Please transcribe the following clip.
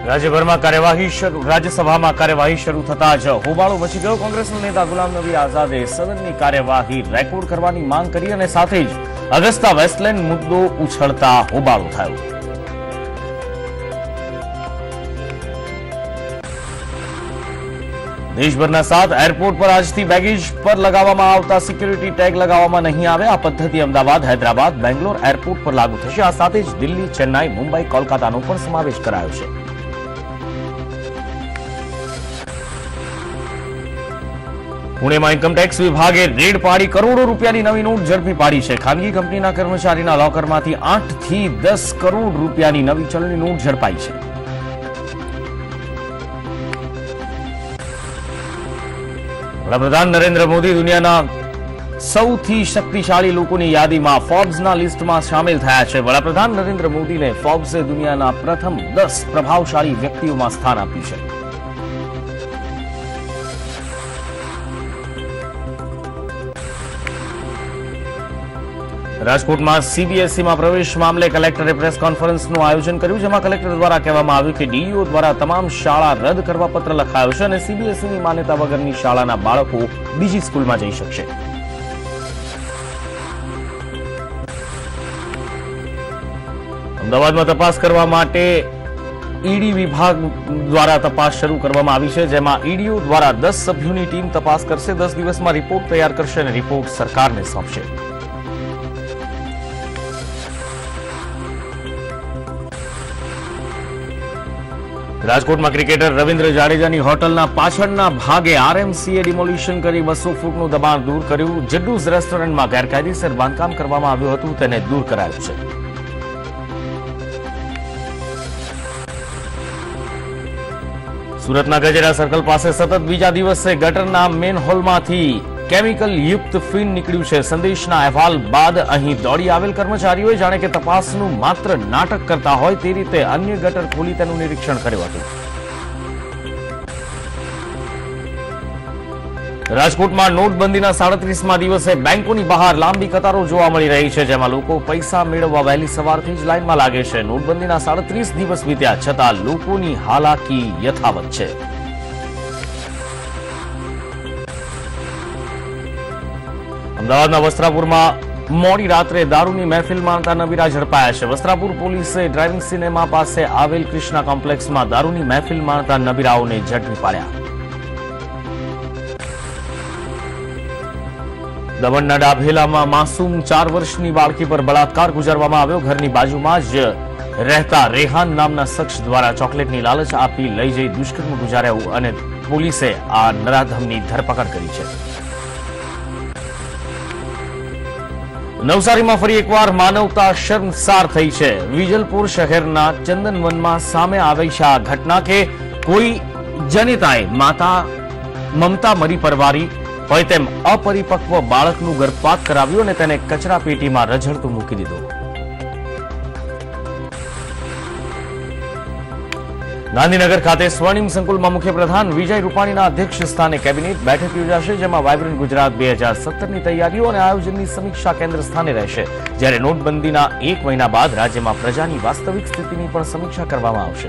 રાજ્યસભામાં કાર્યવાહી શરૂ થતા જ હોબાળો મચી ગયો। કોંગ્રેસના નેતા ગુલામ નબી આઝાદે સદનની કાર્યવાહી રેકોર્ડ કરવાની માંગ કરી અને સાથે જ અગસ્તા વેસ્ટલેન્ડ મુદ્દો ઉછળતા હોબાળો થયો। દેશભરના 7 એરપોર્ટ પર આજથી બેગેજ પર લગાવવામાં આવતા સિક્યુરિટી ટેગ લગાવવામાં નહીં આવે। આ પદ્ધતિ અમદાવાદ, હૈદરાબાદ, બેંગ્લોર એરપોર્ટ પર લાગુ થશે। આ સાથે જ દિલ્હી, ચેન્નાઈ, મુંબઈ, કોલકાતાનો પણ સમાવેશ કરાયો છે। પુણેમાં ઇન્કમટેક્સ વિભાગે રેડ પાડી કરોડો રૂપિયાની નવી નોટ ઝડપી પાડી છે। ખાનગી કંપનીના કર્મચારીના લોકરમાંથી 8 થી 10 કરોડ રૂપિયાની નવી ચલણી નોટ ઝડપાઈ છે। વડાપ્રધાન નરેન્દ્ર મોદી દુનિયાના સૌથી શક્તિશાળી લોકોની યાદીમાં ફોર્બ્સના લિસ્ટમાં સામેલ થયા છે। વડાપ્રધાન નરેન્દ્ર મોદીને ફોર્બ્સે દુનિયાના પ્રથમ 10 પ્રભાવશાળી વ્યક્તિઓમાં સ્થાન આપ્યું છે। રાજકોટમાં સીબીએસઈમાં પ્રવેશ મામલે કલેક્ટરે પ્રેસ કોન્ફરન્સનું આયોજન કર્યું, જેમાં કલેક્ટર દ્વારા કહેવામાં આવ્યું કે ડીઈઓ દ્વારા તમામ શાળા રદ કરવા પત્ર લખાયો છે અને સીબીએસઈની માન્યતા વગરની શાળાના બાળકો બીજી સ્કૂલમાં જઈ શકશે। અમદાવાદમાં તપાસ કરવા માટે ઈડી વિભાગ દ્વારા તપાસ શરૂ કરવામાં આવી છે, જેમાં ઈડીઓ દ્વારા 10 સભ્યોની ટીમ તપાસ કરશે। 10 દિવસમાં રિપોર્ટ તૈયાર કરશે અને રિપોર્ટ સરકારને સોંપશે। રાજકોટમાં ક્રિકેટર રવિન્દ્ર જાડેજાની હોટલના પાછળના ભાગે આરએમસીએ ડિમોલિશન કરી 200 ફૂટનું દબાણ દૂર કર્યું। જડ્ડુઝ રેસ્ટોરન્ટમાં ગેરકાયદેસર બાંધકામ કરવામાં આવ્યું હતું, તેને દૂર કરાયું છે। સુરતના ગજેરા સર્કલ પાસે સતત બીજા દિવસે ગટરના મેન હોલમાંથી કેમિકલ યુક્ત ફીણ નીકળ્યું છે। સંદેશના અહેવાલ બાદ અહીં દોડી આવેલ કર્મચારીઓએ જાણે કે તપાસનું માત્ર નાટક કરતા હોય તે રીતે અન્ય ગટર ખોલી તેનું નિરીક્ષણ કર્યું હતું। રાજકોટમાં નોટબંધીના 37મા દિવસે બેંકોની બહાર લાંબી કતારો જોવા મળી રહી છે, જેમાં લોકો પૈસા મેળવવા વહેલી સવારથી જ લાઇનમાં લાગે છે। નોટબંધીના 37 દિવસ વીત્યા છતાં લોકોની હાલાકી યથાવત છે। અમદાવાદના વસ્ત્રાપુરમાં મોડી રાત્રે દારૂની મહેફિલ માણતા નબીરા ઝડપાયા છે। વસ્ત્રાપુર પોલીસે ડ્રાઇવિંગ સિનેમા પાસે આવેલ કૃષ્ણા કોમ્પ્લેક્સમાં દારૂની મહેફિલ માણતા નબીરાઓને ઝડપી પાડ્યા। દમણના ડાભેલામાં માસૂમ 4 વર્ષની બાળકી પર બળાત્કાર ગુજારવામાં આવ્યો। ઘરની બાજુમાં જ રહેતા રેહાન નામના શખ્સ દ્વારા ચોકલેટની લાલચ આપી લઈ જઈ દુષ્કર્મ ગુજાર્યું અને પોલીસે આ નરાધમની ધરપકડ કરી છે। નવસારીમાં ફરી એકવાર માનવતા શર્મસાર થઈ છે। વિજલપુર શહેરના ચંદનવનમાં સામે આવી છે આ ઘટના કે કોઈ જનિતાએ માતા મમતા મરી પરવારી હોય તેમ અપરિપક્વ બાળકનું ગર્ભપાત કરાવ્યું અને તેને કચરા પેટીમાં રઝળતું મૂકી દીધું। ગાંધીનગર ખાતે સ્વર્ણિમ સંકુલમાં મુખ્યપ્રધાન વિજય રૂપાણીના અધ્યક્ષ સ્થાને કેબિનેટ બેઠક યોજાશે, જેમાં વાયબ્રન્ટ ગુજરાત 2017ની તૈયારીઓ અને આયોજનની સમીક્ષા કેન્દ્ર સ્થાને રહેશે। જ્યારે નોટબંધીના 1 મહિના બાદ રાજ્યમાં પ્રજાની વાસ્તવિક સ્થિતિની પણ સમીક્ષા કરવામાં આવશે।